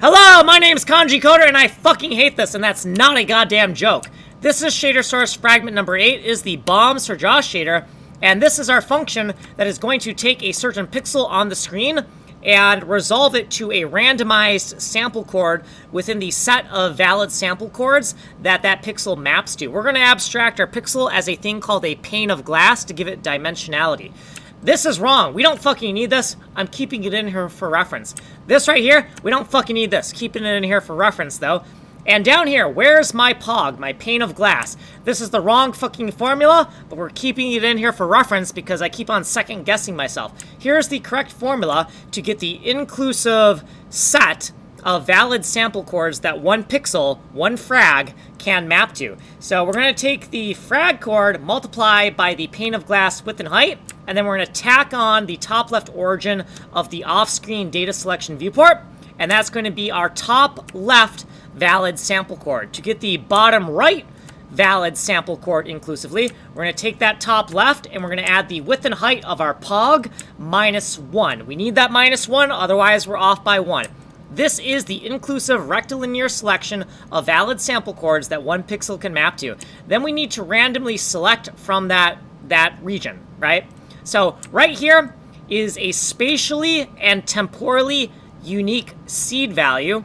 Hello, my name's Kanji Coder, and I fucking hate this, and that's not a goddamn joke. This is shader source fragment number 8, is the bombs for Josh shader, and this is our function that is going to take a certain pixel on the screen and resolve it to a randomized sample chord within the set of valid sample chords that that pixel maps to. We're going to abstract our pixel as a thing called a pane of glass to give it dimensionality. This is wrong. We don't fucking need this. I'm keeping it in here for reference. This right here, we don't fucking need this. Keeping it in here for reference, though. And down here, where's my POG, my pane of glass? This is the wrong fucking formula, but we're keeping it in here for reference because I keep on second guessing myself. Here's the correct formula to get the inclusive set of valid sample chords that one pixel, one frag, can map to. So we're going to take the frag chord, multiply by the pane of glass width and height, and then we're going to tack on the top left origin of the off-screen data selection viewport, and that's going to be our top left valid sample chord. To get the bottom right valid sample chord inclusively, we're going to take that top left and we're going to add the width and height of our POG minus 1. We need that minus 1, otherwise we're off by 1. This is the inclusive rectilinear selection of valid sample chords that one pixel can map to. Then we need to randomly select from that region, right? So right here is a spatially and temporally unique seed value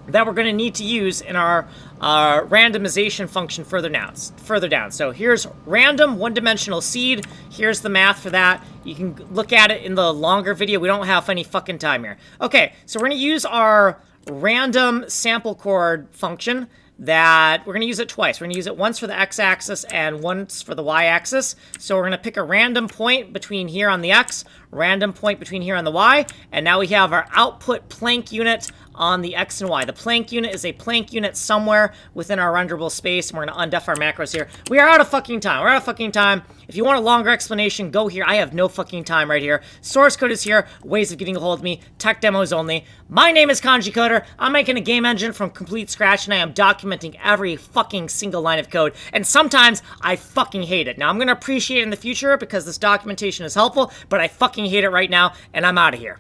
that we're going to need to use in our randomization function further down. So here's random one-dimensional seed. Here's the math for that. You can look at it in the longer video. We don't have any fucking time here. Okay, so we're going to use our random sample chord function that we're going to use it twice. We're going to use it once for the x-axis and once for the y-axis. So we're going to pick a random point between here on the x, random point between here on the y, and now we have our output Planck unit on the x and y. The Planck unit is a Planck unit somewhere within our renderable space, and we're going to undef our macros here. We are out of fucking time. We're out of fucking time. If you want a longer explanation, go here. I have no fucking time right here. Source code is here. Ways of getting a hold of me. Tech demos only. My name is Kanji Coder. I'm making a game engine from complete scratch, and I am documenting every fucking single line of code. And sometimes I fucking hate it. Now, I'm going to appreciate it in the future because this documentation is helpful, but I fucking hate it right now, and I'm out of here.